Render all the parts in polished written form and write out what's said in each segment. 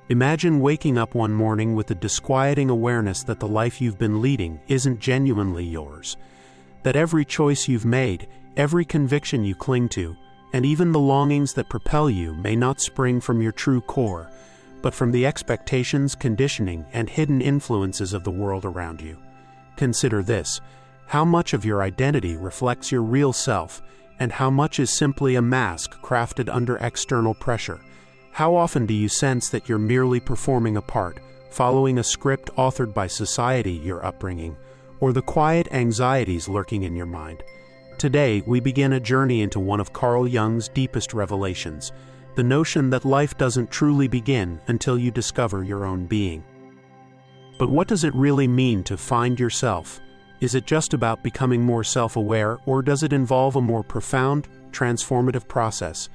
Imagine waking up one morning with the disquieting awareness that the life you've been leading isn't genuinely yours. That every choice you've made, every conviction you cling to, and even the longings that propel you may not spring from your true core, but from the expectations, conditioning, and hidden influences of the world around you. Consider this: how much of your identity reflects your real self, and how much is simply a mask crafted under external pressure? How often do you sense that you're merely performing a part, following a script authored by society, your upbringing, or the quiet anxieties lurking in your mind? Today, we begin a journey into one of Carl Jung's deepest revelations, the notion that life doesn't truly begin until you discover your own being. But what does it really mean to find yourself? Is it just about becoming more self-aware, or does it involve a more profound, transformative process?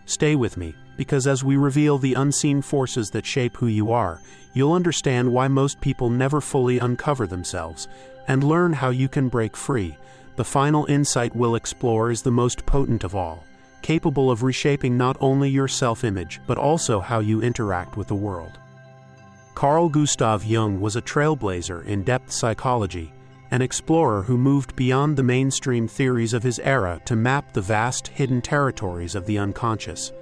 Stay with me, because as we reveal the unseen forces that shape who you are, you'll understand why most people never fully uncover themselves, and learn how you can break free. The final insight we'll explore is the most potent of all, capable of reshaping not only your self-image, but also how you interact with the world. Carl Gustav Jung was a trailblazer in depth psychology, an explorer who moved beyond the mainstream theories of his era to map the vast, hidden territories of the unconscious.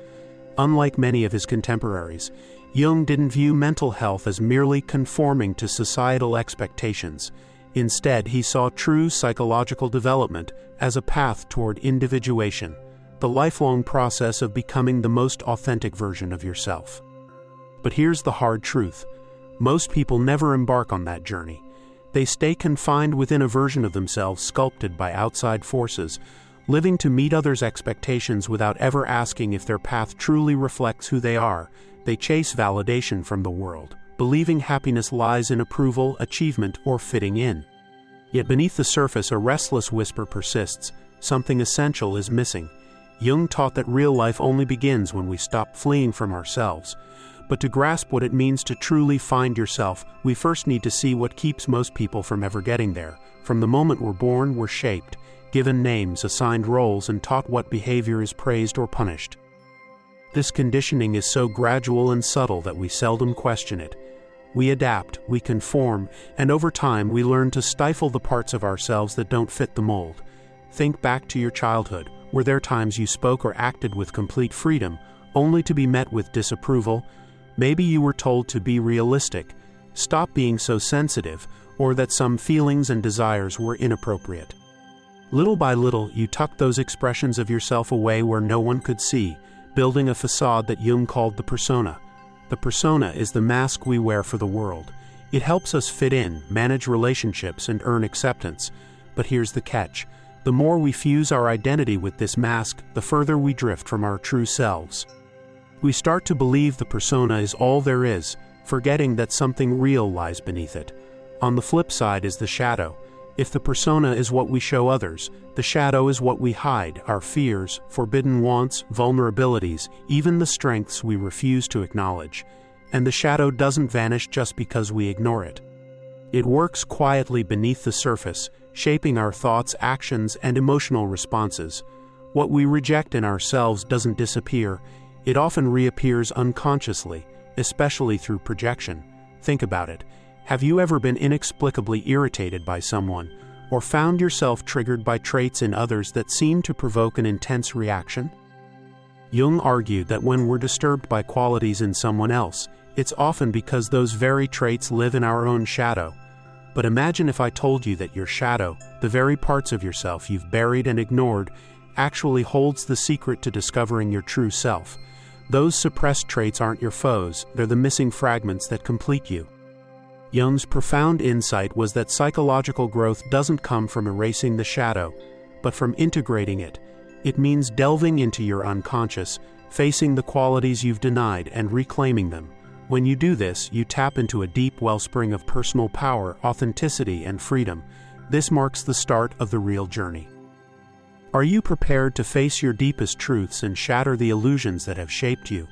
Unlike many of his contemporaries, Jung didn't view mental health as merely conforming to societal expectations. Instead, he saw true psychological development as a path toward individuation, the lifelong process of becoming the most authentic version of yourself. But here's the hard truth: most people never embark on that journey. They stay confined within a version of themselves sculpted by outside forces, living to meet others' expectations without ever asking if their path truly reflects who they are. They chase validation from the world, believing happiness lies in approval, achievement, or fitting in. Yet beneath the surface, a restless whisper persists: something essential is missing. Jung taught that real life only begins when we stop fleeing from ourselves. But to grasp what it means to truly find yourself, we first need to see what keeps most people from ever getting there. From the moment we're born, we're shaped, given names, assigned roles, and taught what behavior is praised or punished. This conditioning is so gradual and subtle that we seldom question it. We adapt, we conform, and over time we learn to stifle the parts of ourselves that don't fit the mold. Think back to your childhood. Were there times you spoke or acted with complete freedom, only to be met with disapproval? Maybe you were told to be realistic, stop being so sensitive, or that some feelings and desires were inappropriate. Little by little, you tucked those expressions of yourself away where no one could see, building a facade that Jung called the persona. The persona is the mask we wear for the world. It helps us fit in, manage relationships, and earn acceptance. But here's the catch: the more we fuse our identity with this mask, the further we drift from our true selves. We start to believe the persona is all there is, forgetting that something real lies beneath it. On the flip side is the shadow. If the persona is what we show others, the shadow is what we hide: our fears, forbidden wants, vulnerabilities, even the strengths we refuse to acknowledge. And the shadow doesn't vanish just because we ignore it. It works quietly beneath the surface, shaping our thoughts, actions, and emotional responses. What we reject in ourselves doesn't disappear. It often reappears unconsciously, especially through projection. Think about it. Have you ever been inexplicably irritated by someone, or found yourself triggered by traits in others that seem to provoke an intense reaction? Jung argued that when we're disturbed by qualities in someone else, it's often because those very traits live in our own shadow. But imagine if I told you that your shadow, the very parts of yourself you've buried and ignored, actually holds the secret to discovering your true self. Those suppressed traits aren't your foes, they're the missing fragments that complete you. Jung's profound insight was that psychological growth doesn't come from erasing the shadow, but from integrating it. It means delving into your unconscious, facing the qualities you've denied, and reclaiming them. When you do this, you tap into a deep wellspring of personal power, authenticity, and freedom. This marks the start of the real journey. Are you prepared to face your deepest truths and shatter the illusions that have shaped you?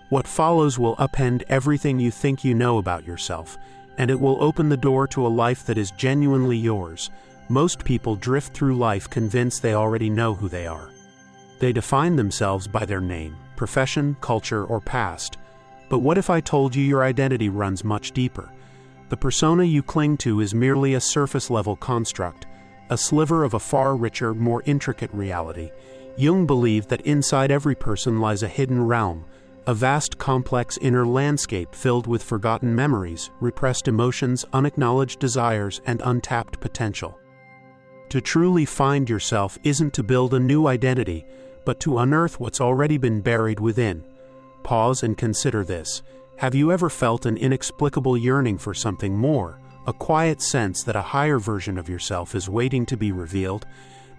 What follows will upend everything you think you know about yourself, and it will open the door to a life that is genuinely yours. Most people drift through life convinced they already know who they are. They define themselves by their name, profession, culture, or past. But what if I told you your identity runs much deeper? The persona you cling to is merely a surface-level construct, a sliver of a far richer, more intricate reality. Jung believed that inside every person lies a hidden realm, a vast, complex inner landscape filled with forgotten memories, repressed emotions, unacknowledged desires, and untapped potential. To truly find yourself isn't to build a new identity, but to unearth what's already been buried within. Pause and consider this. Have you ever felt an inexplicable yearning for something more, a quiet sense that a higher version of yourself is waiting to be revealed?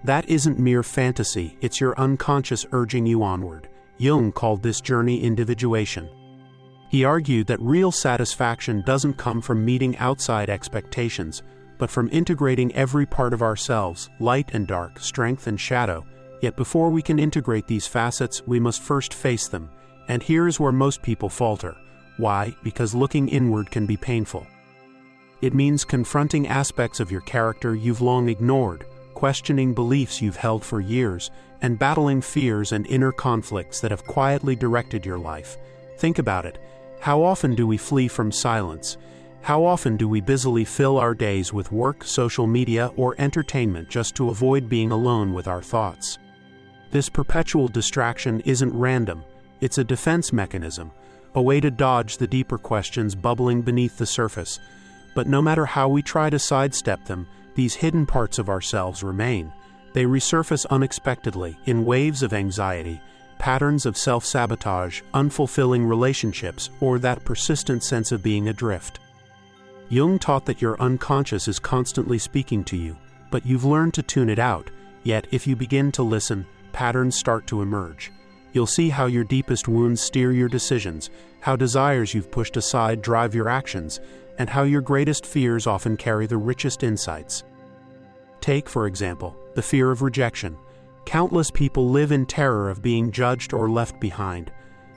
That isn't mere fantasy, it's your unconscious urging you onward. Jung called this journey individuation. He argued that real satisfaction doesn't come from meeting outside expectations, but from integrating every part of ourselves, light and dark, strength and shadow. Yet before we can integrate these facets, we must first face them. And here's where most people falter. Why? Because looking inward can be painful. It means confronting aspects of your character you've long ignored, questioning beliefs you've held for years, and battling fears and inner conflicts that have quietly directed your life. Think about it. How often do we flee from silence? How often do we busily fill our days with work, social media, or entertainment just to avoid being alone with our thoughts? This perpetual distraction isn't random. It's a defense mechanism, a way to dodge the deeper questions bubbling beneath the surface. But no matter how we try to sidestep them, these hidden parts of ourselves remain. They resurface unexpectedly in waves of anxiety, patterns of self-sabotage, unfulfilling relationships, or that persistent sense of being adrift. Jung taught that your unconscious is constantly speaking to you, but you've learned to tune it out. Yet, if you begin to listen, patterns start to emerge. You'll see how your deepest wounds steer your decisions, how desires you've pushed aside drive your actions, and how your greatest fears often carry the richest insights. Take, for example, the fear of rejection. Countless people live in terror of being judged or left behind.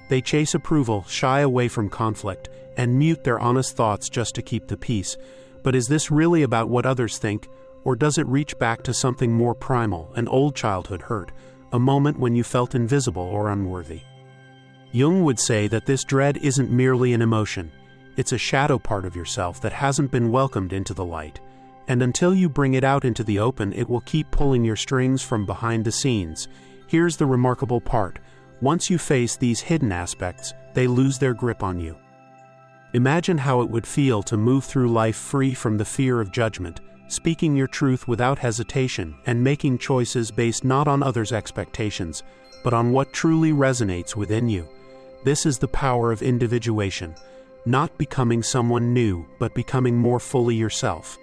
They chase approval, shy away from conflict, and mute their honest thoughts just to keep the peace. But is this really about what others think, or does it reach back to something more primal, an old childhood hurt, a moment when you felt invisible or unworthy? Jung would say that this dread isn't merely an emotion. It's a shadow part of yourself that hasn't been welcomed into the light. And until you bring it out into the open, it will keep pulling your strings from behind the scenes. Here's the remarkable part. Once you face these hidden aspects, they lose their grip on you. Imagine how it would feel to move through life free from the fear of judgment, speaking your truth without hesitation, and making choices based not on others' expectations, but on what truly resonates within you. This is the power of individuation, not becoming someone new, but becoming more fully yourself.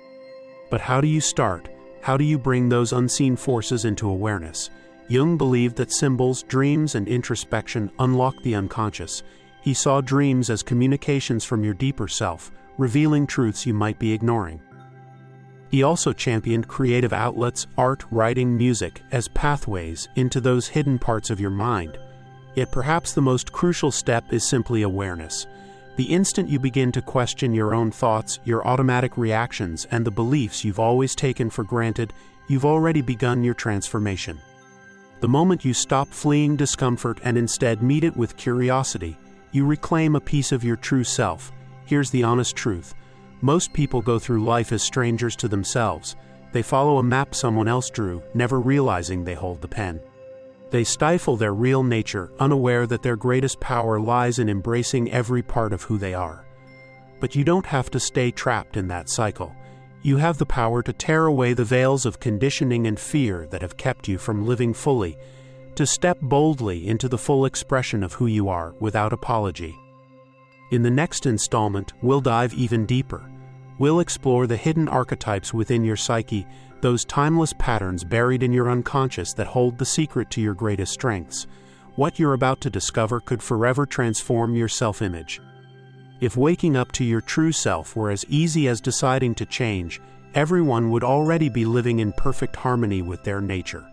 But how do you start? How do you bring those unseen forces into awareness? Jung believed that symbols, dreams, and introspection unlock the unconscious. He saw dreams as communications from your deeper self, revealing truths you might be ignoring. He also championed creative outlets, art, writing, music, as pathways into those hidden parts of your mind. Yet perhaps the most crucial step is simply awareness. The instant you begin to question your own thoughts, your automatic reactions, and the beliefs you've always taken for granted, you've already begun your transformation. The moment you stop fleeing discomfort and instead meet it with curiosity, you reclaim a piece of your true self. Here's the honest truth. Most people go through life as strangers to themselves. They follow a map someone else drew, never realizing they hold the pen. They stifle their real nature, unaware that their greatest power lies in embracing every part of who they are. But you don't have to stay trapped in that cycle. You have the power to tear away the veils of conditioning and fear that have kept you from living fully, to step boldly into the full expression of who you are without apology. In the next installment, we'll dive even deeper. We'll explore the hidden archetypes within your psyche, those timeless patterns buried in your unconscious that hold the secret to your greatest strengths. What you're about to discover could forever transform your self-image. If waking up to your true self were as easy as deciding to change, everyone would already be living in perfect harmony with their nature.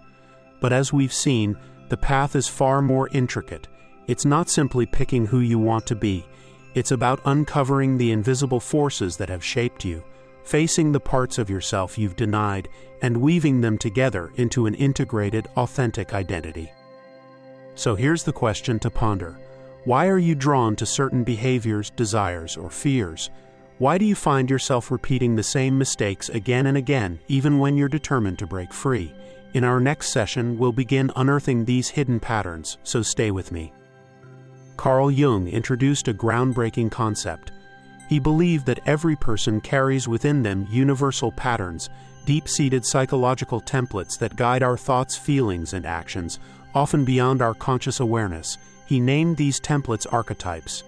But as we've seen, the path is far more intricate. It's not simply picking who you want to be. It's about uncovering the invisible forces that have shaped you, facing the parts of yourself you've denied, and weaving them together into an integrated, authentic identity. So here's the question to ponder. Why are you drawn to certain behaviors, desires, or fears? Why do you find yourself repeating the same mistakes again and again, even when you're determined to break free? In our next session, we'll begin unearthing these hidden patterns, so stay with me. Carl Jung introduced a groundbreaking concept. He believed that every person carries within them universal patterns, deep-seated psychological templates that guide our thoughts, feelings, and actions, often beyond our conscious awareness. He named these templates archetypes.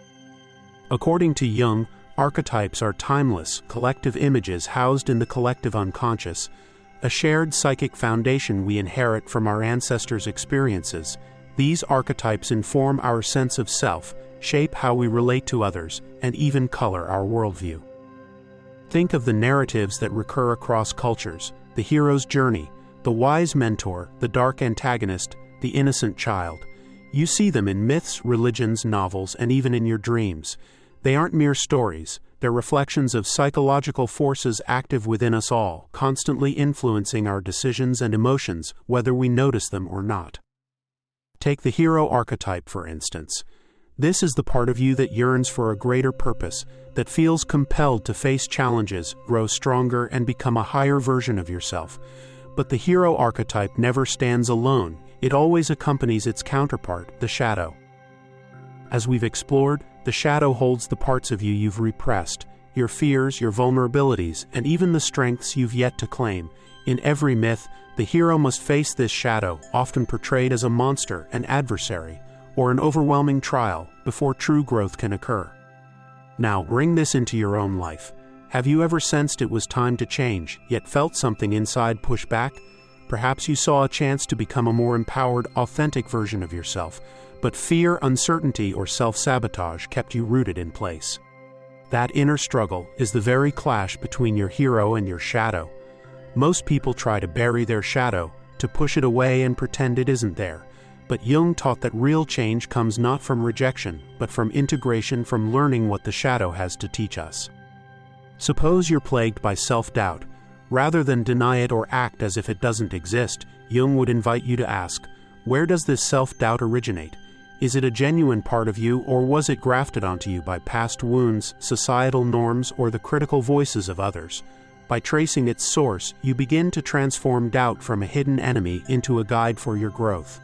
According to Jung, archetypes are timeless, collective images housed in the collective unconscious, a shared psychic foundation we inherit from our ancestors' experiences. These archetypes inform our sense of self, shape how we relate to others, and even color our worldview. Think of the narratives that recur across cultures: the hero's journey, the wise mentor, the dark antagonist, the innocent child. You see them in myths, religions, novels, and even in your dreams. They aren't mere stories. They're reflections of psychological forces active within us all, constantly influencing our decisions and emotions, whether we notice them or not. Take the hero archetype, for instance. This is the part of you that yearns for a greater purpose, that feels compelled to face challenges, grow stronger, and become a higher version of yourself. But the hero archetype never stands alone. It always accompanies its counterpart, the shadow. As we've explored, the shadow holds the parts of you you've repressed, your fears, your vulnerabilities, and even the strengths you've yet to claim. In every myth, the hero must face this shadow, often portrayed as a monster, an adversary, or an overwhelming trial, before true growth can occur. Now, bring this into your own life. Have you ever sensed it was time to change, yet felt something inside push back? Perhaps you saw a chance to become a more empowered, authentic version of yourself, but fear, uncertainty, or self-sabotage kept you rooted in place. That inner struggle is the very clash between your hero and your shadow. Most people try to bury their shadow, to push it away and pretend it isn't there. But Jung taught that real change comes not from rejection, but from integration, from learning what the shadow has to teach us. Suppose you're plagued by self-doubt. Rather than deny it or act as if it doesn't exist, Jung would invite you to ask, where does this self-doubt originate? Is it a genuine part of you, or was it grafted onto you by past wounds, societal norms, or the critical voices of others? By tracing its source, you begin to transform doubt from a hidden enemy into a guide for your growth.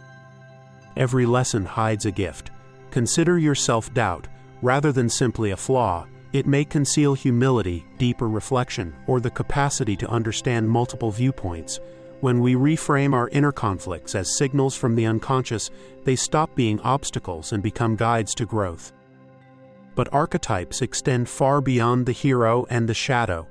Every lesson hides a gift. Consider your self-doubt. Rather than simply a flaw, it may conceal humility, deeper reflection, or the capacity to understand multiple viewpoints. When we reframe our inner conflicts as signals from the unconscious, they stop being obstacles and become guides to growth. But archetypes extend far beyond the hero and the shadow.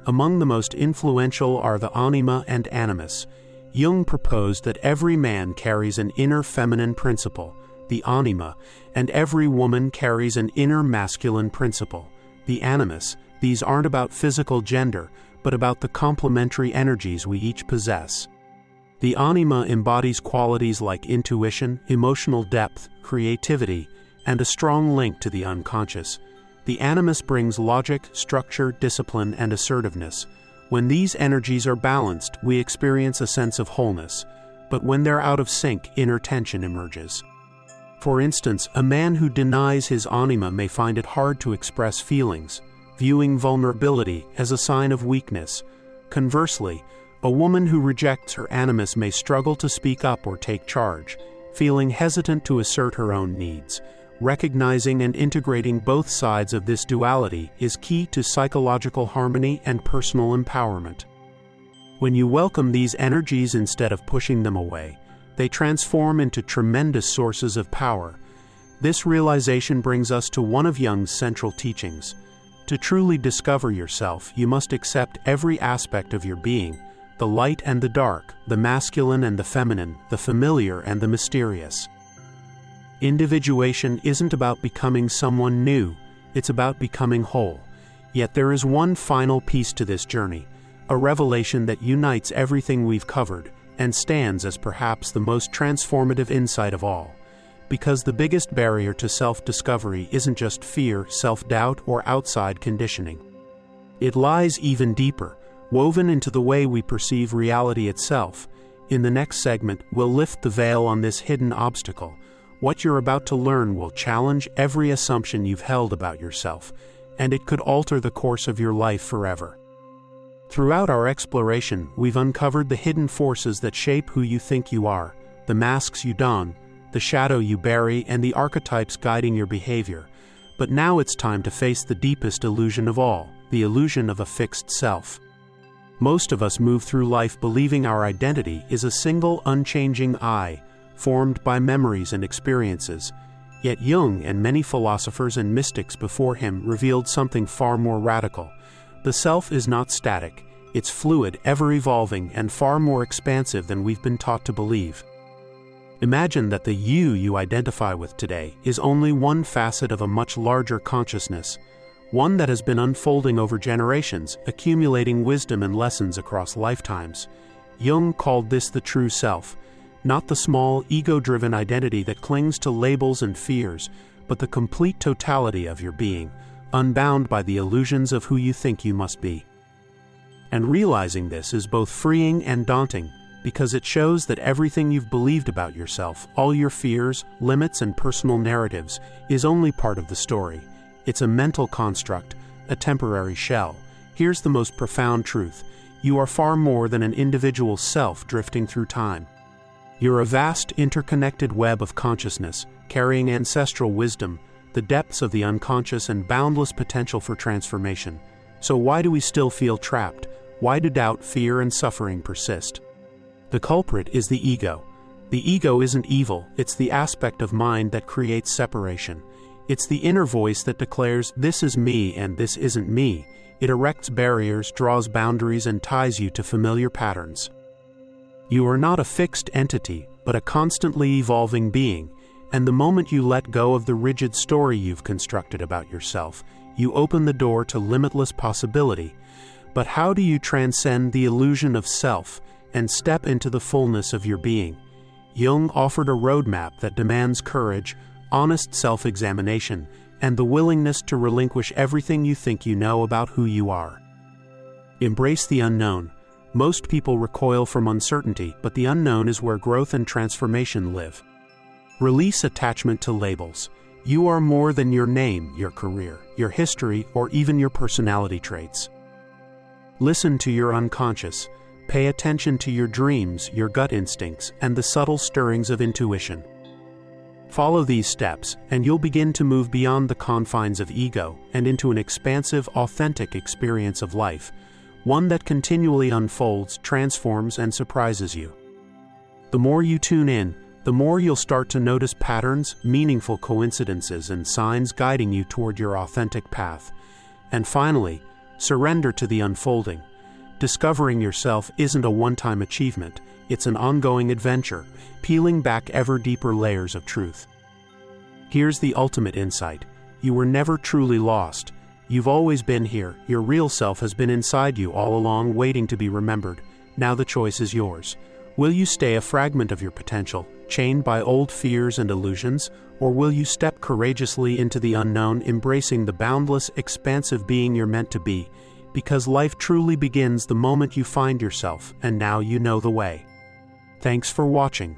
Among the most influential are the anima and animus. Jung proposed that every man carries an inner feminine principle, the anima, and every woman carries an inner masculine principle, the animus. These aren't about physical gender, but about the complementary energies we each possess. The anima embodies qualities like intuition, emotional depth, creativity, and a strong link to the unconscious. The animus brings logic, structure, discipline, and assertiveness. When these energies are balanced, we experience a sense of wholeness. But when they're out of sync, inner tension emerges. For instance, a man who denies his anima may find it hard to express feelings, viewing vulnerability as a sign of weakness. Conversely, a woman who rejects her animus may struggle to speak up or take charge, feeling hesitant to assert her own needs. Recognizing and integrating both sides of this duality is key to psychological harmony and personal empowerment. When you welcome these energies instead of pushing them away, they transform into tremendous sources of power. This realization brings us to one of Jung's central teachings. To truly discover yourself, you must accept every aspect of your being, the light and the dark, the masculine and the feminine, the familiar and the mysterious. Individuation isn't about becoming someone new, it's about becoming whole. Yet there is one final piece to this journey, a revelation that unites everything we've covered and stands as perhaps the most transformative insight of all. Because the biggest barrier to self-discovery isn't just fear, self-doubt, or outside conditioning. It lies even deeper, woven into the way we perceive reality itself. In the next segment, we'll lift the veil on this hidden obstacle. What you're about to learn will challenge every assumption you've held about yourself, and it could alter the course of your life forever. Throughout our exploration, we've uncovered the hidden forces that shape who you think you are, the masks you don, the shadow you bury, and the archetypes guiding your behavior. But now it's time to face the deepest illusion of all, the illusion of a fixed self. Most of us move through life believing our identity is a single unchanging I, formed by memories and experiences. Yet Jung and many philosophers and mystics before him revealed something far more radical. The self is not static, it's fluid, ever-evolving, and far more expansive than we've been taught to believe. Imagine that the you identify with today is only one facet of a much larger consciousness, one that has been unfolding over generations, accumulating wisdom and lessons across lifetimes. Jung called this the true self, not the small, ego-driven identity that clings to labels and fears, but the complete totality of your being, unbound by the illusions of who you think you must be. And realizing this is both freeing and daunting, because it shows that everything you've believed about yourself, all your fears, limits, and personal narratives, is only part of the story. It's a mental construct, a temporary shell. Here's the most profound truth: you are far more than an individual self drifting through time. You're a vast, interconnected web of consciousness, carrying ancestral wisdom, the depths of the unconscious, and boundless potential for transformation. So why do we still feel trapped? Why do doubt, fear, and suffering persist? The culprit is the ego. The ego isn't evil, it's the aspect of mind that creates separation. It's the inner voice that declares, "This is me and this isn't me." It erects barriers, draws boundaries, and ties you to familiar patterns. You are not a fixed entity, but a constantly evolving being, and the moment you let go of the rigid story you've constructed about yourself, you open the door to limitless possibility. But how do you transcend the illusion of self and step into the fullness of your being? Jung offered a roadmap that demands courage, honest self-examination, and the willingness to relinquish everything you think you know about who you are. Embrace the unknown. Most people recoil from uncertainty, but the unknown is where growth and transformation live. Release attachment to labels. You are more than your name, your career, your history, or even your personality traits. Listen to your unconscious. Pay attention to your dreams, your gut instincts, and the subtle stirrings of intuition. Follow these steps, and you'll begin to move beyond the confines of ego and into an expansive, authentic experience of life, one that continually unfolds, transforms, and surprises you. The more you tune in, the more you'll start to notice patterns, meaningful coincidences, and signs guiding you toward your authentic path. And finally, surrender to the unfolding. Discovering yourself isn't a one-time achievement, it's an ongoing adventure, peeling back ever deeper layers of truth. Here's the ultimate insight: you were never truly lost. You've always been here. Your real self has been inside you all along, waiting to be remembered. Now the choice is yours. Will you stay a fragment of your potential, chained by old fears and illusions, or will you step courageously into the unknown, embracing the boundless, expansive being you're meant to be? Because life truly begins the moment you find yourself, and now you know the way. Thanks for watching.